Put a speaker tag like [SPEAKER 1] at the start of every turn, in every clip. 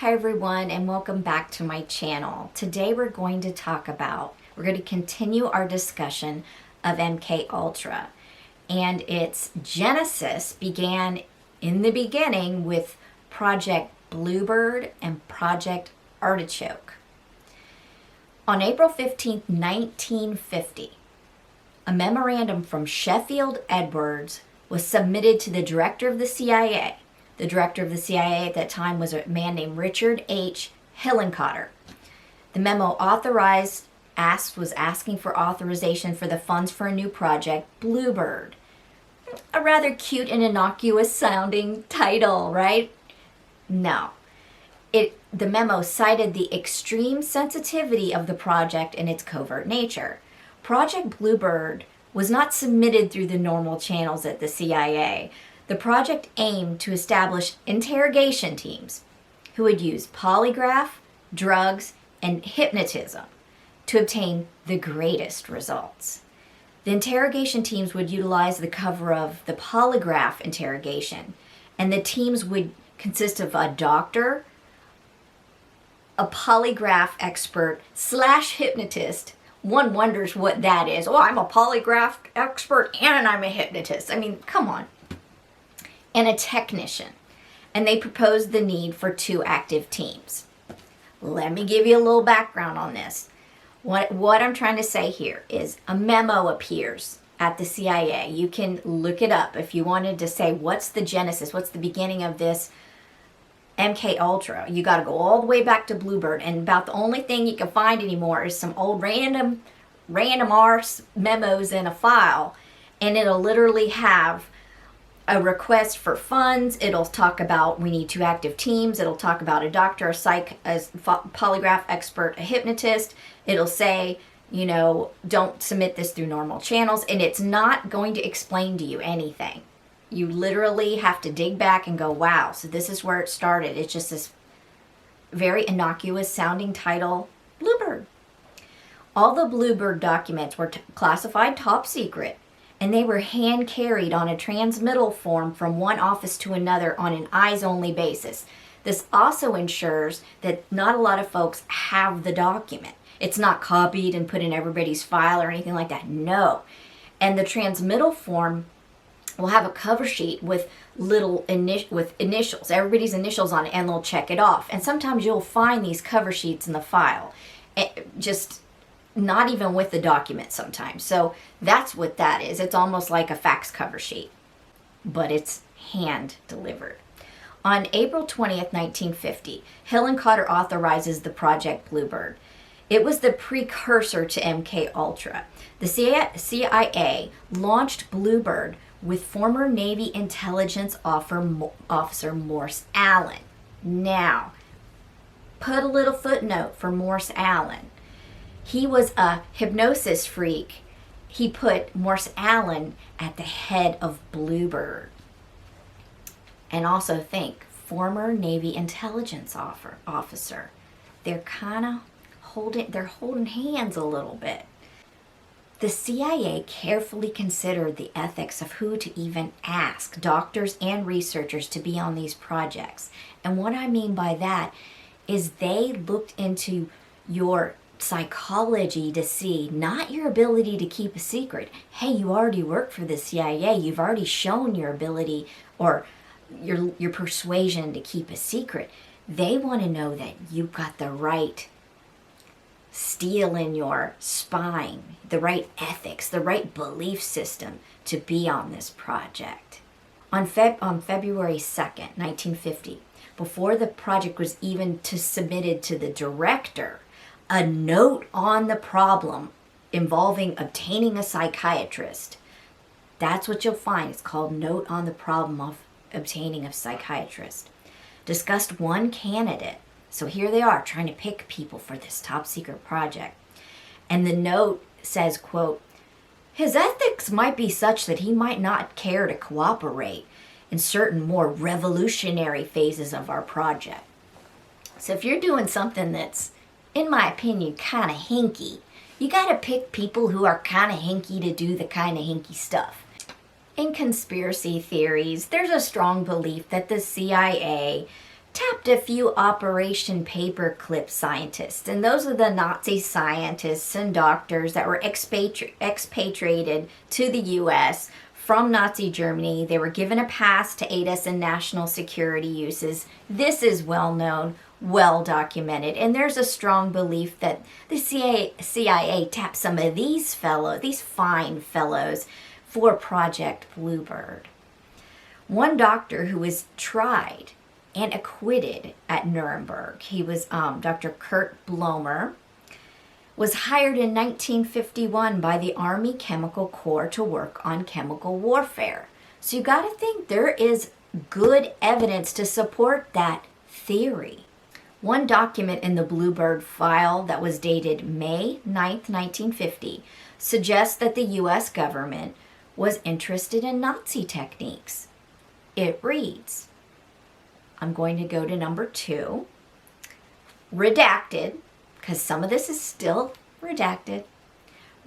[SPEAKER 1] Hi everyone, and welcome back to my channel. Today we're going to continue our discussion of MKUltra, and its genesis began in the beginning with Project Bluebird and Project Artichoke. On April 15, 1950, a memorandum from Sheffield Edwards was submitted to the director of the CIA. The director of the CIA at that time was a man named Richard H. Hillenkotter. The memo was asking for authorization for the funds for a new project, Bluebird. A rather cute and innocuous sounding title, right? No. The memo cited the extreme sensitivity of the project and its covert nature. Project Bluebird was not submitted through the normal channels at the CIA. The project aimed to establish interrogation teams who would use polygraph, drugs, and hypnotism to obtain the greatest results. The interrogation teams would utilize the cover of the polygraph interrogation, and the teams would consist of a doctor, a polygraph expert / hypnotist. One wonders what that is. Oh, I'm a polygraph expert and I'm a hypnotist. I mean, come on. And a technician. And they proposed the need for 2 active teams. Let me give you a little background on this. What I'm trying to say here is a memo appears at the CIA. You can look it up if you wanted to say what's the genesis, what's the beginning of this MKUltra. You got to go all the way back to Bluebird, and about the only thing you can find anymore is some old random arse memos in a file, and it'll literally have a request for funds. It'll talk about we need 2 active teams. It'll talk about a doctor, a polygraph expert, a hypnotist. It'll say, you know, don't submit this through normal channels, and it's not going to explain to you anything. You literally have to dig back and go, wow, so this is where it started. It's just this very innocuous sounding title, Bluebird. All the Bluebird documents were classified top secret, and they were hand carried on a transmittal form from one office to another on an eyes-only basis. This also ensures that not a lot of folks have the document. It's not copied and put in everybody's file or anything like that. No. And the transmittal form will have a cover sheet with initials, everybody's initials on it, and they'll check it off. And sometimes you'll find these cover sheets in the file, just not even with the document sometimes. So that's what that is. It's almost like a fax cover sheet, but it's hand delivered. On April 20th, 1950, Hillenkotter authorizes the Project Bluebird. It was the precursor to MKUltra. The CIA launched Bluebird with former Navy intelligence officer Morse Allen. Now, put a little footnote for Morse Allen. He was a hypnosis freak. He put Morse Allen at the head of Bluebird. And also think, former Navy intelligence officer. They're kind of holding hands a little bit. The CIA carefully considered the ethics of who to even ask doctors and researchers to be on these projects. And what I mean by that is they looked into your psychology to see not your ability to keep a secret. Hey, you already work for the CIA. You've already shown your ability or your persuasion to keep a secret. They want to know that you've got the right steel in your spine, the right ethics, the right belief system to be on this project. On February 2nd, 1950, before the project was even submitted to the director, a note on the problem involving obtaining a psychiatrist. That's what you'll find. It's called Note on the Problem of Obtaining a Psychiatrist. Discussed one candidate. So here they are trying to pick people for this top secret project. And the note says, quote, his ethics might be such that he might not care to cooperate in certain more revolutionary phases of our project. So if you're doing something that's, in my opinion, kind of hinky, you got to pick people who are kind of hinky to do the kind of hinky stuff. In conspiracy theories, there's a strong belief that the CIA tapped a few Operation Paperclip scientists, and those are the Nazi scientists and doctors that were expatriated to the U.S. from Nazi Germany. They were given a pass to aid us in national security uses. This is well known, well documented, and there's a strong belief that the CIA tapped some of these fine fellows, for Project Bluebird. One doctor who was tried and acquitted at Nuremberg, he was Dr. Kurt Blomer, was hired in 1951 by the Army Chemical Corps to work on chemical warfare. So you got to think there is good evidence to support that theory. One document in the Bluebird file that was dated May 9th, 1950, suggests that the U.S. government was interested in Nazi techniques. It reads, I'm going to go to number 2, redacted, because some of this is still redacted.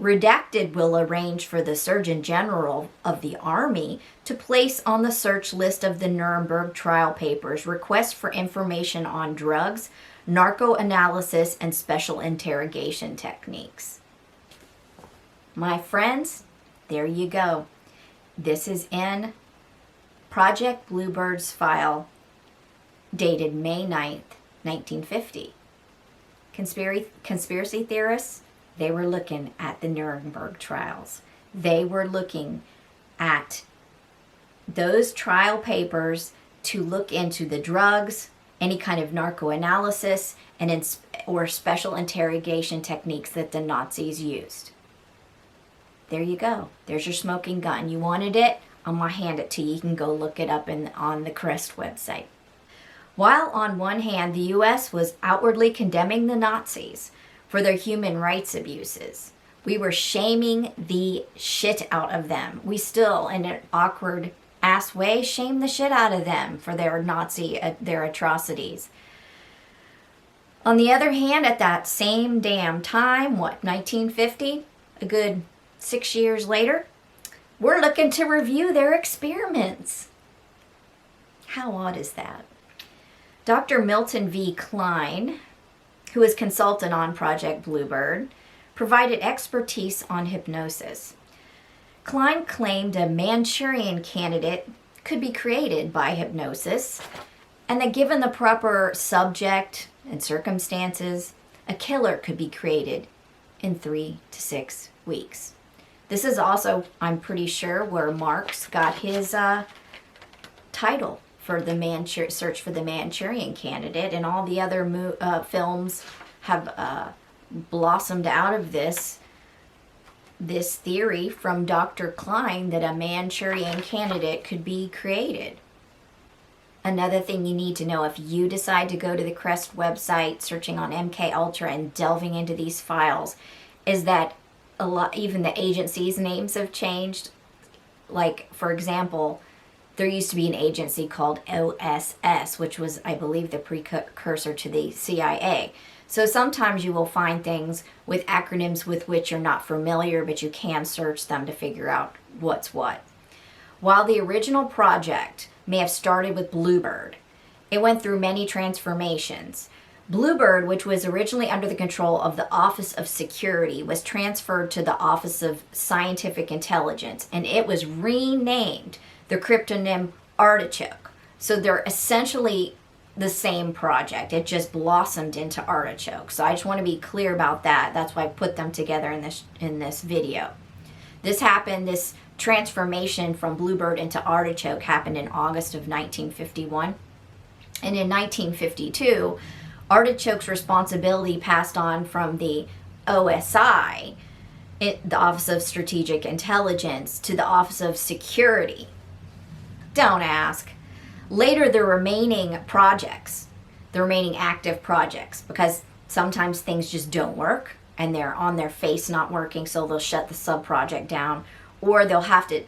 [SPEAKER 1] Redacted will arrange for the Surgeon General of the Army to place on the search list of the Nuremberg trial papers requests for information on drugs, narco-analysis, and special interrogation techniques. My friends, there you go. This is in Project Bluebird's file dated May 9th, 1950. Conspiracy theorists, they were looking at the Nuremberg trials. They were looking at those trial papers to look into the drugs, any kind of narco-analysis, or special interrogation techniques that the Nazis used. There you go. There's your smoking gun. You wanted it? I'm going to hand it to you. You can go look it up on the CREST website. While on one hand, the U.S. was outwardly condemning the Nazis for their human rights abuses, we were shaming the shit out of them. We still, in an awkward ass way, shame the shit out of them for their atrocities. On the other hand, at that same damn time, 1950, a good 6 years later, we're looking to review their experiments. How odd is that? Dr. Milton V. Klein, who was consultant on Project Bluebird, provided expertise on hypnosis. Klein claimed a Manchurian candidate could be created by hypnosis, and that given the proper subject and circumstances, a killer could be created in 3 to 6 weeks. This is also, I'm pretty sure, where Marx got his title for the search for the Manchurian candidate, and all the other films have blossomed out of this theory from Dr. Klein that a Manchurian candidate could be created. Another thing you need to know if you decide to go to the CREST website, searching on MKUltra and delving into these files, is that even the agencies' names have changed. Like, for example, there used to be an agency called OSS, which was, I believe, the precursor to the CIA. So sometimes you will find things with acronyms with which you're not familiar, but you can search them to figure out what's what. While the original project may have started with Bluebird, it went through many transformations. Bluebird, which was originally under the control of the Office of Security, was transferred to the Office of Scientific Intelligence, and it was renamed the cryptonym Artichoke. So they're essentially the same project. It just blossomed into Artichoke. So I just want to be clear about that. That's why I put them together in this video. This transformation from Bluebird into Artichoke happened in August of 1951. And in 1952, Artichoke's responsibility passed on from the OSI, the Office of Strategic Intelligence, to the Office of Security. Don't ask. Later, the remaining active projects, because sometimes things just don't work and they're on their face not working, so they'll shut the sub-project down, or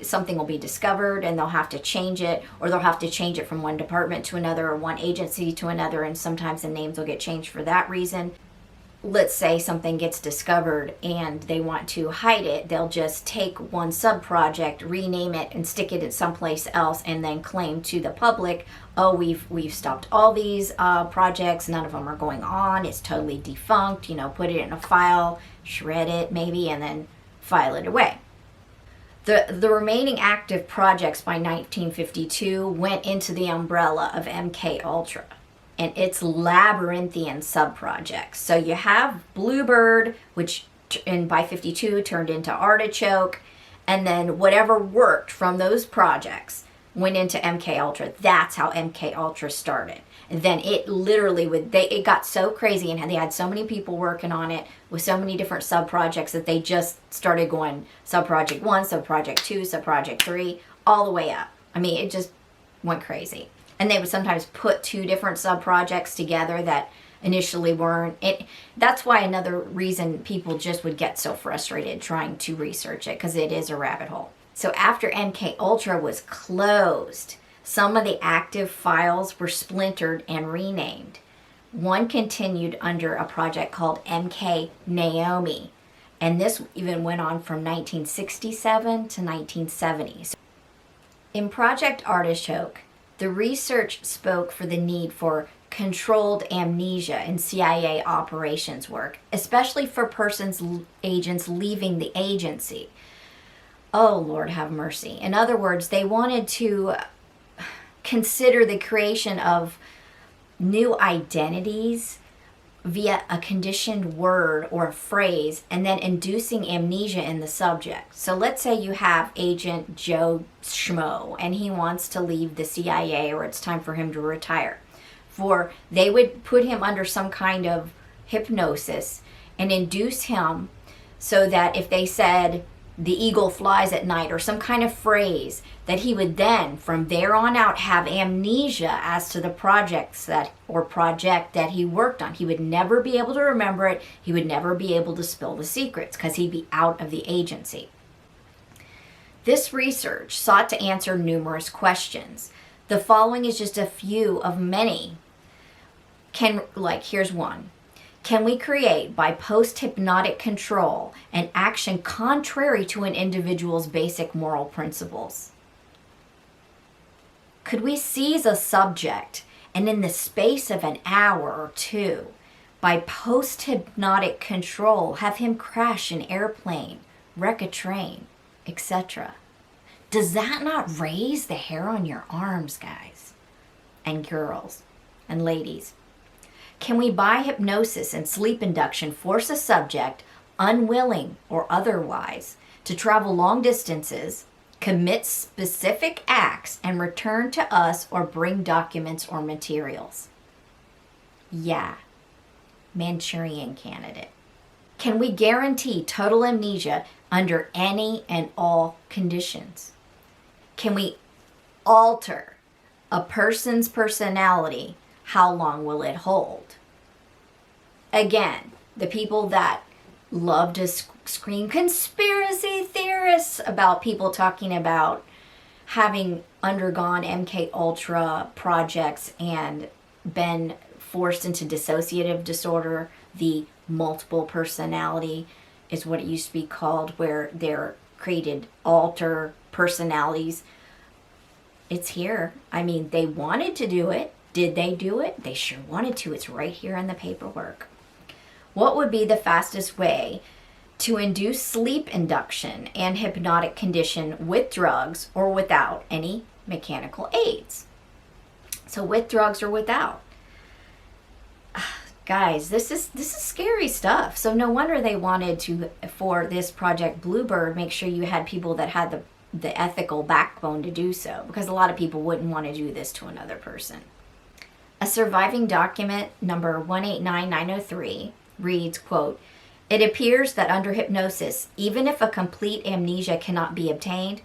[SPEAKER 1] something will be discovered and they'll have to change it, or they'll have to change it from one department to another or one agency to another, and sometimes the names will get changed for that reason. let's say something gets discovered and they want to hide it, they'll just take one sub-project, rename it, and stick it in someplace else, and then claim to the public, oh, we've stopped all these projects, none of them are going on, it's totally defunct, put it in a file, shred it maybe, and then file it away. The remaining active projects by 1952 went into the umbrella of MKUltra and its labyrinthian sub-projects. So you have Bluebird, which by 52 turned into Artichoke, and then whatever worked from those projects went into MKUltra. That's how MKUltra started. And then it literally it got so crazy, and they had so many people working on it with so many different sub-projects that they just started going sub-project 1, sub-project 2, sub-project 3, all the way up. I mean, it just went crazy. And they would sometimes put 2 different sub-projects together that initially weren't. That's why another reason people just would get so frustrated trying to research it, because it is a rabbit hole. So after MKUltra was closed, some of the active files were splintered and renamed. One continued under a project called MK Naomi, and this even went on from 1967 to 1970. In Project Artichoke, the research spoke for the need for controlled amnesia in CIA operations work, especially for agents leaving the agency. Oh, Lord have mercy. In other words, they wanted to consider the creation of new identities via a conditioned word or a phrase, and then inducing amnesia in the subject. So let's say you have Agent Joe Schmo and he wants to leave the CIA, or it's time for him to retire. They would put him under some kind of hypnosis and induce him so that if they said the eagle flies at night or some kind of phrase, that he would then from there on out have amnesia as to the project that he worked on. He would never be able to remember it. He would never be able to spill the secrets because he'd be out of the agency. This research sought to answer numerous questions. The following is just a few of many. Here's one. Can we create, by post-hypnotic control, an action contrary to an individual's basic moral principles? Could we seize a subject and in the space of an hour or two, by post-hypnotic control, have him crash an airplane, wreck a train, etc.? Does that not raise the hair on your arms, guys and girls and ladies? Can we, by hypnosis and sleep induction, force a subject, unwilling or otherwise, to travel long distances, commit specific acts, and return to us or bring documents or materials? Yeah. Manchurian Candidate. Can we guarantee total amnesia under any and all conditions? Can we alter a person's personality? How long will it hold? Again, the people that love to scream conspiracy theorists about people talking about having undergone MKUltra projects and been forced into dissociative disorder, the multiple personality is what it used to be called, where they're created alter personalities. It's here. I mean, they wanted to do it. Did they do it? They sure wanted to. It's right here in the paperwork. What would be the fastest way to induce sleep induction and hypnotic condition with drugs or without any mechanical aids? So with drugs or without. Guys, this is scary stuff. So no wonder they wanted to, for this Project Bluebird, make sure you had people that had the ethical backbone to do so, because a lot of people wouldn't want to do this to another person. A surviving document number 189903 reads, quote, "It appears that under hypnosis, even if a complete amnesia cannot be obtained,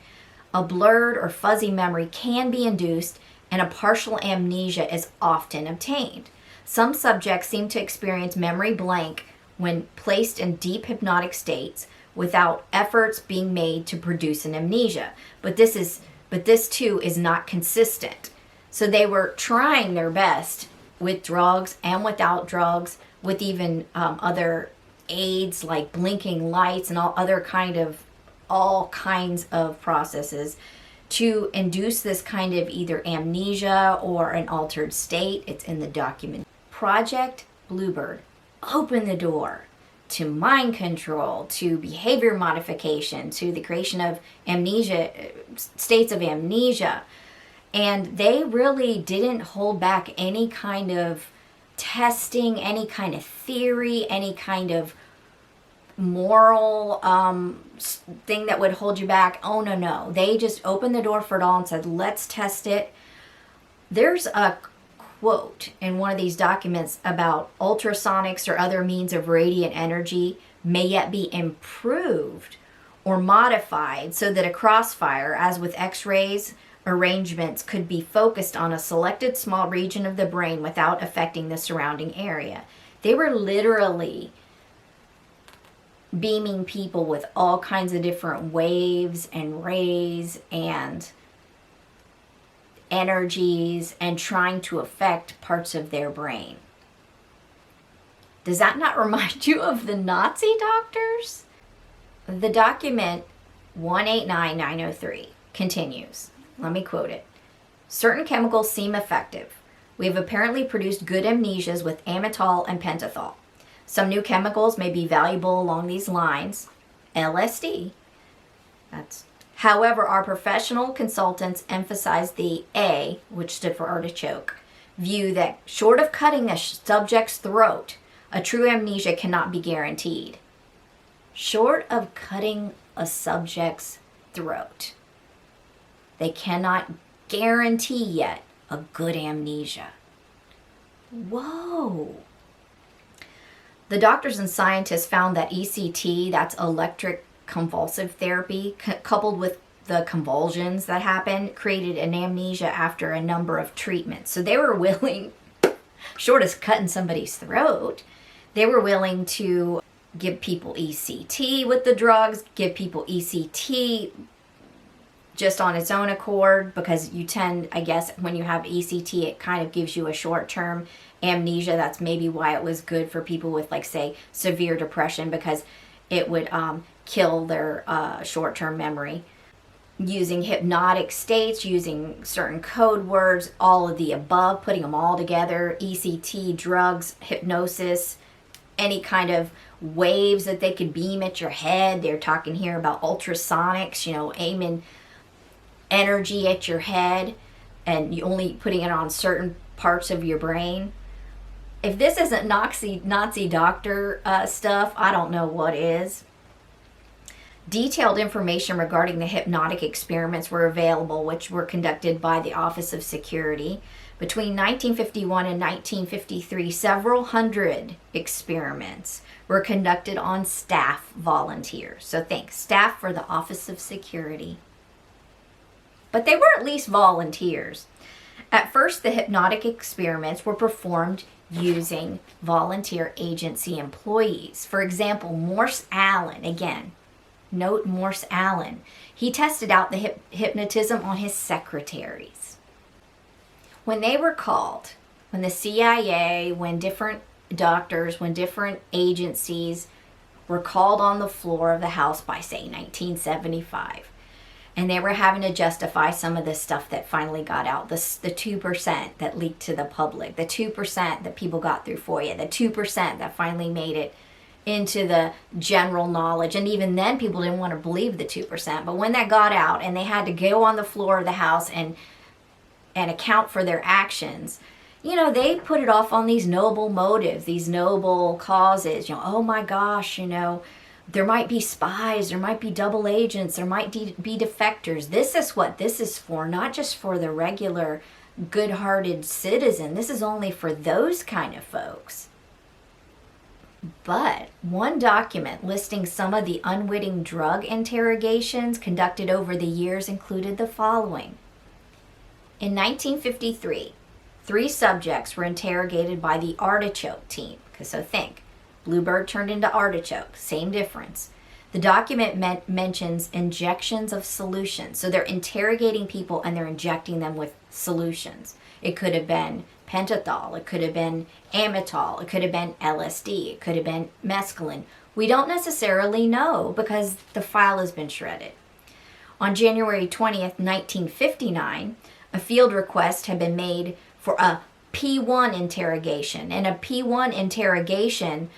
[SPEAKER 1] a blurred or fuzzy memory can be induced and a partial amnesia is often obtained. Some subjects seem to experience memory blank when placed in deep hypnotic states without efforts being made to produce an amnesia. But this too is not consistent." So they were trying their best with drugs and without drugs, with even other aids like blinking lights and all kinds of processes to induce this kind of either amnesia or an altered state. It's in the document. Project Bluebird opened the door to mind control, to behavior modification, to the creation of amnesia, states of amnesia. And they really didn't hold back any kind of testing, any kind of theory, any kind of moral thing that would hold you back. Oh, no. They just opened the door for it all and said, let's test it. There's a quote in one of these documents about ultrasonics or other means of radiant energy may yet be improved or modified so that a crossfire, as with X-rays, arrangements could be focused on a selected small region of the brain without affecting the surrounding area. They were literally beaming people with all kinds of different waves and rays and energies and trying to affect parts of their brain. Does that not remind you of the Nazi doctors? The document 189903 continues. Let me quote it. Certain chemicals seem effective. We have apparently produced good amnesias with amytal and pentothal. Some new chemicals may be valuable along these lines. LSD. However, our professional consultants emphasize the A, which stood for artichoke, view that short of cutting a subject's throat, a true amnesia cannot be guaranteed. Short of cutting a subject's throat, they cannot guarantee yet a good amnesia. Whoa. The doctors and scientists found that ECT, that's electric convulsive therapy, coupled with the convulsions that happened, created an amnesia after a number of treatments. So they were willing, short of cutting somebody's throat, they were willing to give people ECT with the drugs, give people ECT just on its own accord, because you tend, I guess, when you have ECT, it kind of gives you a short-term amnesia. That's maybe why it was good for people with, like, say, severe depression, because it would kill their short-term memory. Using hypnotic states, using certain code words, all of the above, putting them all together, ECT, drugs, hypnosis, any kind of waves that they could beam at your head. They're talking here about ultrasonics, aiming energy at your head and you only putting it on certain parts of your brain. If this isn't Nazi doctor stuff, I don't know what is. Detailed information regarding the hypnotic experiments were available, which were conducted by the Office of Security. Between 1951 and 1953, several hundred experiments were conducted on staff volunteers. So think, staff for the Office of Security. But they were at least volunteers. At first, the hypnotic experiments were performed using volunteer agency employees. For example, Morse Allen, again, note Morse Allen. He tested out the hypnotism on his secretaries. When they were called, when the CIA, when different doctors, when different agencies were called on the floor of the House by, say, 1975, and they were having to justify some of the stuff that finally got out, the 2% that leaked to the public, the 2% that people got through FOIA, the 2% that finally made it into the general knowledge. And even then, people didn't want to believe the 2%. But when that got out and they had to go on the floor of the House and account for their actions, they put it off on these noble motives, these noble causes. Oh my gosh, there might be spies, there might be double agents, there might be defectors. This is what this is for, not just for the regular good-hearted citizen. This is only for those kind of folks. But one document listing some of the unwitting drug interrogations conducted over the years included the following. In 1953, 3 subjects were interrogated by the Artichoke team. So think, Bluebird turned into Artichoke, same difference. The document mentions injections of solutions. So they're interrogating people and they're injecting them with solutions. It could have been pentothal. It could have been amytal. It could have been LSD. It could have been mescaline. We don't necessarily know because the file has been shredded. On January 20th, 1959, a field request had been made for a P1 interrogation. And a P1 interrogation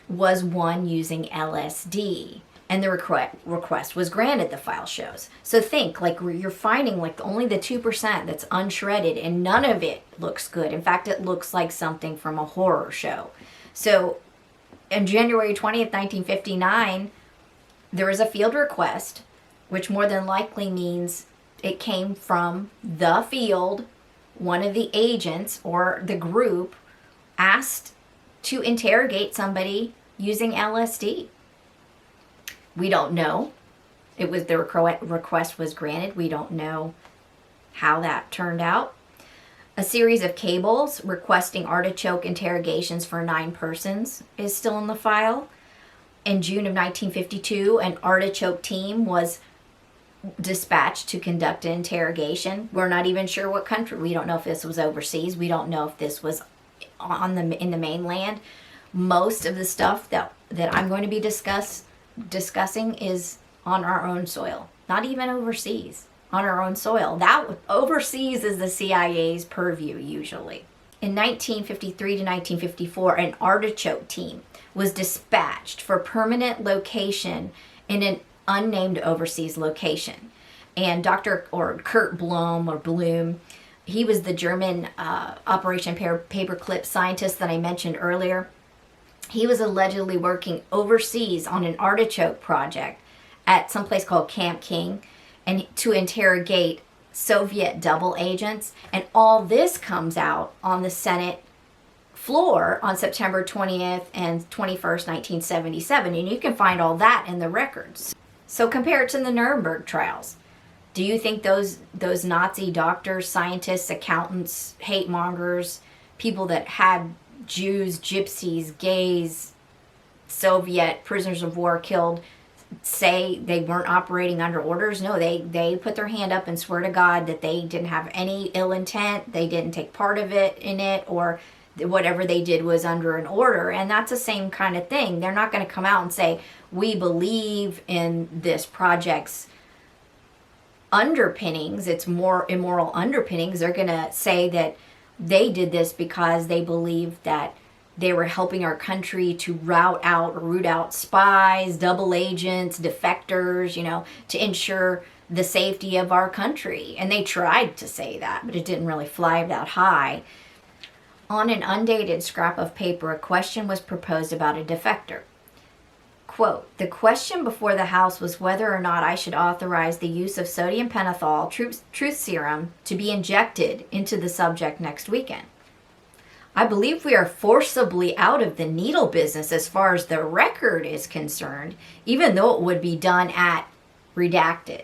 [SPEAKER 1] was one using LSD. And the request was granted, the file shows. So think, like, you're finding like only the 2% that's unshredded, and none of it looks good. In fact, it looks like something from a horror show. So on January 20th, 1959, there was a field request, which more than likely means it came from the field. One of the agents or the group asked to interrogate somebody using LSD. We don't know. It was the request was granted. We don't know how that turned out. A series of cables requesting Artichoke interrogations for 9 persons is still in the file. In June of 1952, an Artichoke team was dispatched to conduct an interrogation. We're not even sure what country. We don't know if this was overseas. We don't know if this was in the mainland. Most of the stuff that I'm going to be discussing is on our own soil, not even overseas, on our own soil. That overseas is the CIA's purview usually. In 1953 to 1954, an Artichoke team was dispatched for permanent location in an unnamed overseas location. And Dr. or Kurt Bloom, he was the German Operation Paperclip scientist that I mentioned earlier. He was allegedly working overseas on an Artichoke project at some place called Camp King, and to interrogate Soviet double agents. And all this comes out on the Senate floor on September 20th and 21st, 1977. And you can find all that in the records. So compare it to the Nuremberg trials. Do you think those Nazi doctors, scientists, accountants, hate mongers, people that had Jews, gypsies, gays, Soviet prisoners of war killed, say they weren't operating under orders? No, they put their hand up and swear to God that they didn't have any ill intent, they didn't take part of it in it, or whatever they did was under an order. And that's the same kind of thing. They're not going to come out and say, we believe in this project's underpinnings, it's more immoral underpinnings. They're going to say that they did this because they believed that they were helping our country to root out spies, double agents, defectors, to ensure the safety of our country. And they tried to say that, but it didn't really fly that high. On an undated scrap of paper, a question was proposed about a defector. Quote, the question before the House was whether or not I should authorize the use of sodium pentothal truth serum to be injected into the subject next weekend. I believe we are forcibly out of the needle business as far as the record is concerned, even though it would be done at redacted.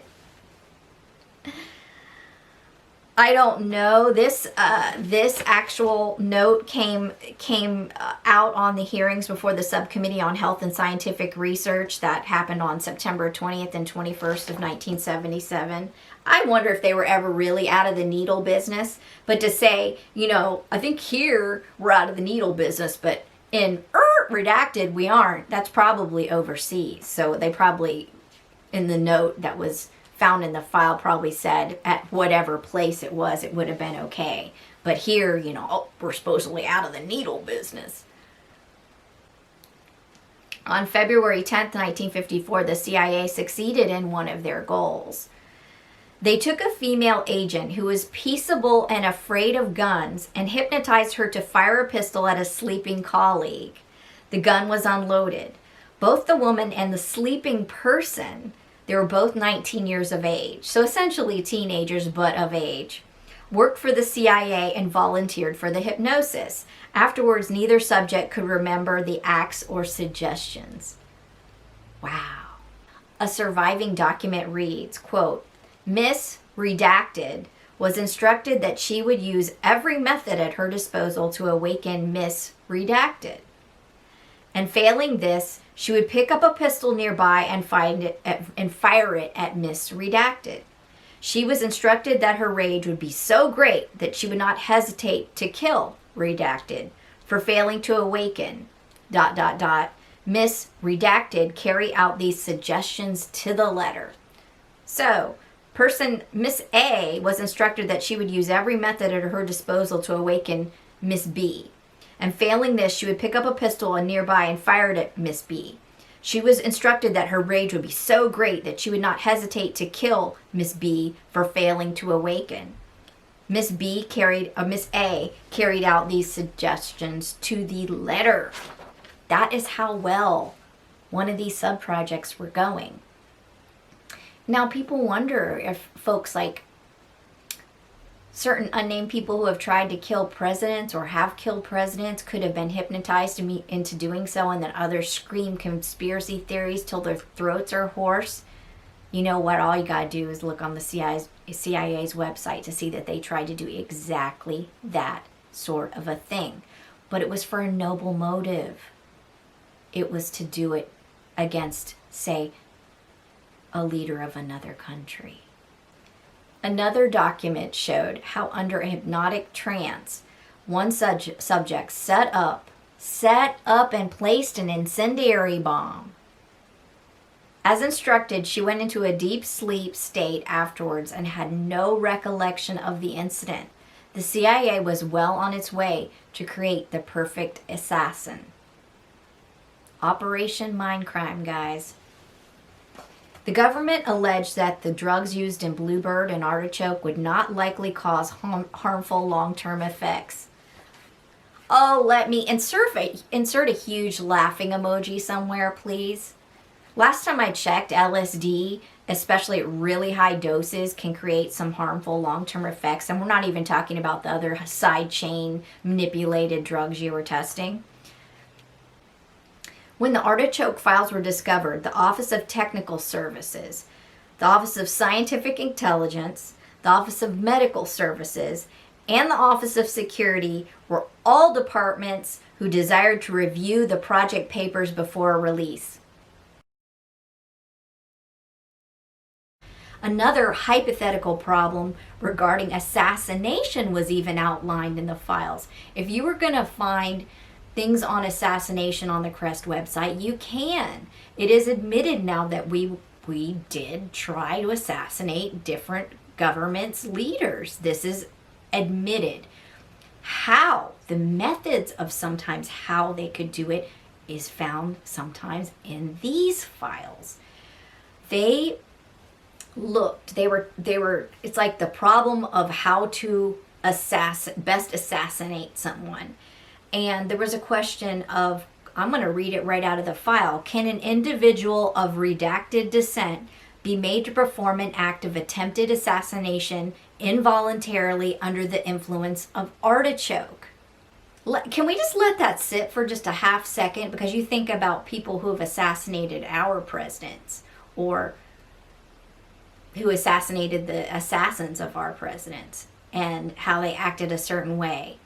[SPEAKER 1] I don't know. This actual note came out on the hearings before the Subcommittee on Health and Scientific Research that happened on September 20th and 21st of 1977. I wonder if they were ever really out of the needle business. But to say, I think here we're out of the needle business, but in redacted we aren't. That's probably overseas. So they probably, in the note that was found in the file, probably said at whatever place it was, it would have been okay. But here, we're supposedly out of the needle business. On February 10th, 1954, the CIA succeeded in one of their goals. They took a female agent who was peaceable and afraid of guns and hypnotized her to fire a pistol at a sleeping colleague. The gun was unloaded. Both the woman and the sleeping person, they were both 19 years of age, so essentially teenagers but of age, worked for the CIA and volunteered for the hypnosis. Afterwards, neither subject could remember the acts or suggestions. Wow. A surviving document reads, quote, Miss Redacted was instructed that she would use every method at her disposal to awaken Miss Redacted. And failing this, she would pick up a pistol nearby and fire it at Miss Redacted. She was instructed that her rage would be so great that she would not hesitate to kill Redacted for failing to awaken, ... Miss Redacted carry out these suggestions to the letter. So, Miss A was instructed that she would use every method at her disposal to awaken Miss B. And failing this, she would pick up a pistol nearby and fire it at Miss B. She was instructed that her rage would be so great that she would not hesitate to kill Miss B for failing to awaken. Miss A carried out these suggestions to the letter. That is how well one of these sub-projects were going. Now, people wonder if folks like certain unnamed people who have tried to kill presidents or have killed presidents could have been hypnotized into doing so, and then others scream conspiracy theories till their throats are hoarse. You know what? All you gotta do is look on the CIA's website to see that they tried to do exactly that sort of a thing. But it was for a noble motive. It was to do it against, say, a leader of another country. Another document showed how under a hypnotic trance, one subject set up and placed an incendiary bomb. As instructed, she went into a deep sleep state afterwards and had no recollection of the incident. The CIA was well on its way to create the perfect assassin. Operation Mindcrime, guys. The government alleged that the drugs used in Bluebird and Artichoke would not likely cause harmful long-term effects. Oh, let me insert a huge laughing emoji somewhere, please. Last time I checked, LSD, especially at really high doses, can create some harmful long-term effects. And we're not even talking about the other side chain manipulated drugs you were testing. When the Artichoke files were discovered, the Office of Technical Services, the Office of Scientific Intelligence, the Office of Medical Services, and the Office of Security were all departments who desired to review the project papers before release. Another hypothetical problem regarding assassination was even outlined in the files. If you were going to find things on assassination on the CREST website, you can. It is admitted now that we did try to assassinate different governments' leaders. This is admitted. How? The methods of sometimes how they could do it is found sometimes in these files. They were it's like the problem of how to best assassinate someone. And there was a question of, I'm going to read it right out of the file. Can an individual of redacted descent be made to perform an act of attempted assassination involuntarily under the influence of Artichoke? Can we just let that sit for just a half second? Because you think about people who have assassinated our presidents, or who assassinated the assassins of our presidents, and how they acted a certain way.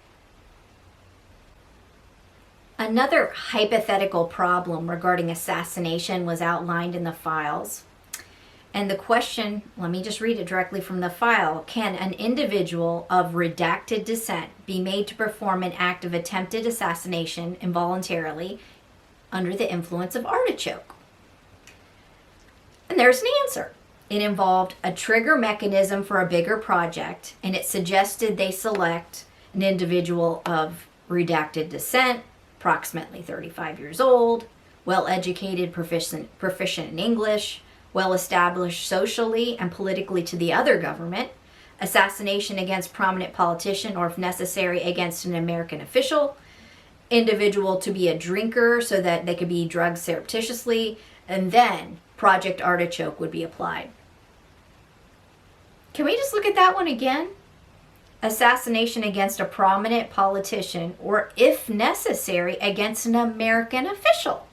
[SPEAKER 1] Another hypothetical problem regarding assassination was outlined in the files. And the question, let me just read it directly from the file. Can an individual of redacted descent be made to perform an act of attempted assassination involuntarily under the influence of Artichoke? And there's an answer. It involved a trigger mechanism for a bigger project, and it suggested they select an individual of redacted descent, approximately 35 years old, well-educated, proficient in English, well-established socially and politically to the other government, assassination against prominent politician or, if necessary, against an American official, individual to be a drinker so that they could be drugged surreptitiously, and then Project Artichoke would be applied. Can we just look at that one again? Assassination against a prominent politician, or if necessary, against an American official.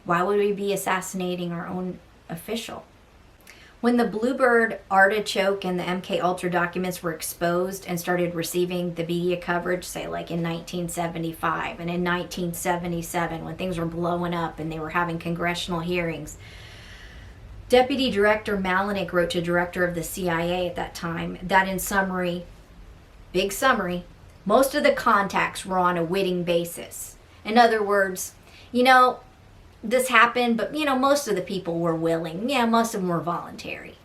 [SPEAKER 1] Why would we be assassinating our own official? When the Bluebird, Artichoke, and the MKUltra documents were exposed and started receiving the media coverage, say like in 1975 and in 1977, when things were blowing up and they were having congressional hearings, Deputy Director Malenik wrote to Director of the CIA at that time that in summary, big summary, most of the contacts were on a witting basis. In other words, this happened, but most of the people were willing. Yeah, most of them were voluntary.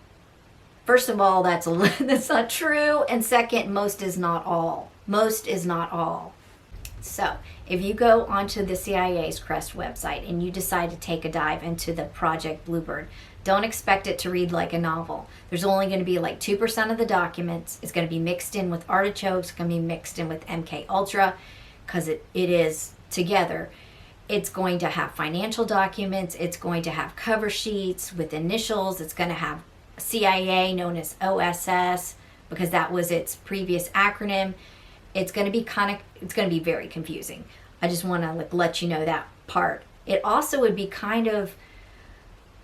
[SPEAKER 1] First of all, that's not true. And second, most is not all. Most is not all. So if you go onto the CIA's CREST website and you decide to take a dive into the Project Bluebird, don't expect it to read like a novel. There's only going to be like 2% of the documents. It's going to be mixed in with Artichoke. It's going to be mixed in with MKULTRA because it is together. It's going to have financial documents. It's going to have cover sheets with initials. It's going to have CIA, known as OSS, because that was its previous acronym. It's going to be very confusing. I just want to let you know that part. It also would be kind of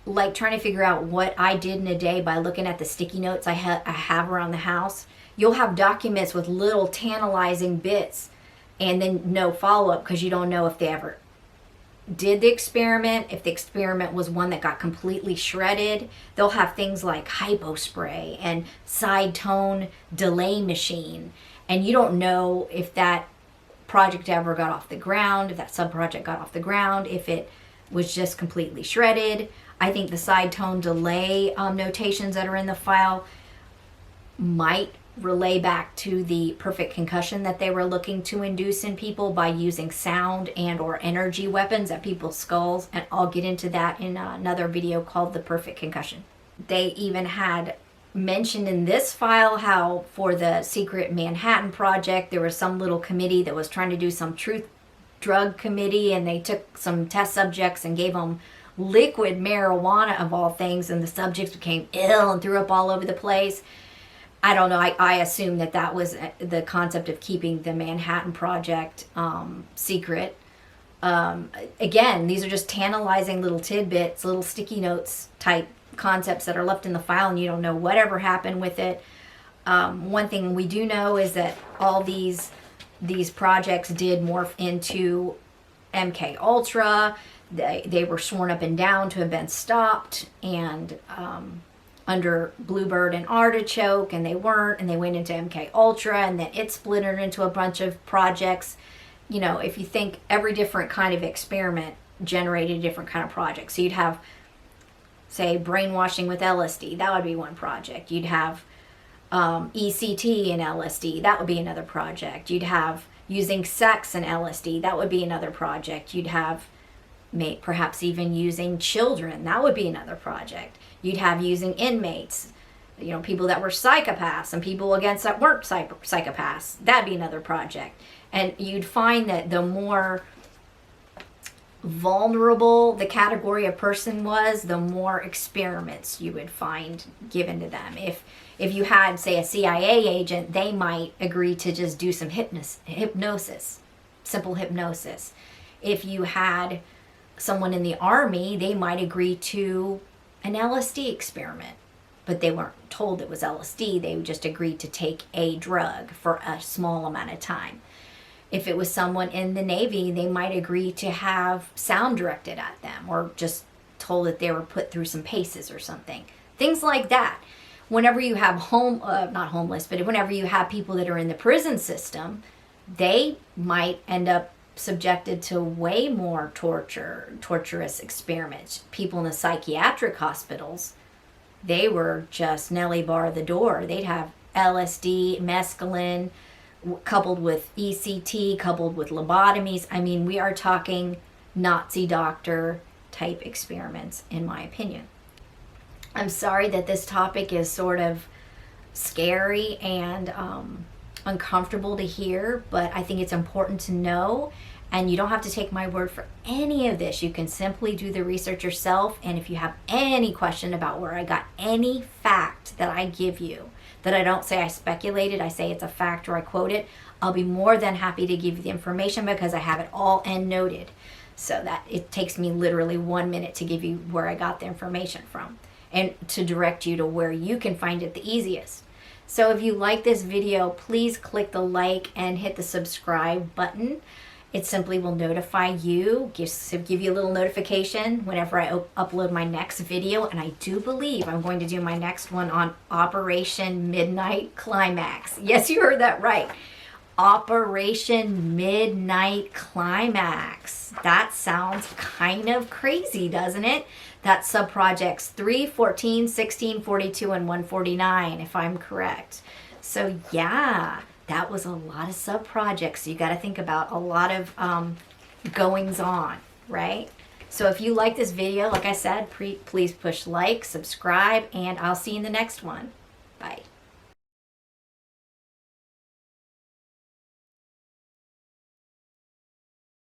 [SPEAKER 1] like trying to figure out what I did in a day by looking at the sticky notes I have around the house. You'll have documents with little tantalizing bits and then no follow-up because you don't know if they ever did the experiment, if the experiment was one that got completely shredded. They'll have things like hypospray and side tone delay machine, and you don't know if that project ever got off the ground, if that sub-project got off the ground, if it was just completely shredded. I think the side tone delay notations that are in the file might relay back to the perfect concussion that they were looking to induce in people by using sound and or energy weapons at people's skulls, and I'll get into that in another video called The Perfect Concussion. They even had mentioned in this file how for the secret Manhattan Project there was some little committee that was trying to do some truth drug committee, and they took some test subjects and gave them liquid marijuana of all things, and the subjects became ill and threw up all over the place. I don't know. I assume that was the concept of keeping the Manhattan Project secret. Again, these are just tantalizing little tidbits, little sticky notes type concepts that are left in the file, and you don't know whatever happened with it. One thing we do know is that all these projects did morph into MKUltra. They were sworn up and down to have been stopped, and under Bluebird and Artichoke, and they weren't, and they went into MKUltra, and then it splintered into a bunch of projects. If you think every different kind of experiment generated a different kind of project. So you'd have, say, brainwashing with LSD. That would be one project. You'd have ECT and LSD. That would be another project. You'd have using sex and LSD. That would be another project. You'd have perhaps even using children. That would be another project. You'd have using inmates, people that were psychopaths and people against that weren't psychopaths. That'd be another project. And you'd find that the more vulnerable the category of person was, the more experiments you would find given to them. If you had, say, a CIA agent, they might agree to just do some hypnosis, simple hypnosis. If you had someone in the army, they might agree to an LSD experiment, but they weren't told it was LSD. They just agreed to take a drug for a small amount of time. If it was someone in the Navy, they might agree to have sound directed at them, or just told that they were put through some paces or something. Things like that. Whenever you have not homeless, but whenever you have people that are in the prison system, they might end up subjected to way more torturous experiments. People in the psychiatric hospitals, they were just Nelly bar the door. They'd have LSD, mescaline, coupled with ECT, coupled with lobotomies. I mean, we are talking Nazi doctor type experiments, in my opinion. I'm sorry that this topic is sort of scary and uncomfortable to hear, but I think it's important to know, and you don't have to take my word for any of this. You can simply do the research yourself, and if you have any question about where I got any fact that I give you, that I don't say I speculated, I say it's a fact or I quote it, I'll be more than happy to give you the information because I have it all end noted, so that it takes me literally 1 minute to give you where I got the information from and to direct you to where you can find it the easiest. So if you like this video, please click the like and hit the subscribe button. It simply will notify you, give you a little notification whenever I upload my next video. And I do believe I'm going to do my next one on Operation Midnight Climax. Yes, you heard that right. Operation Midnight Climax. That sounds kind of crazy, doesn't it? That's subprojects 3, 14, 16, 42, and 149, if I'm correct. So yeah, that was a lot of subprojects. So you got to think about a lot of goings on, right? So if you like this video, like I said, please push like, subscribe, and I'll see you in the next one. Bye.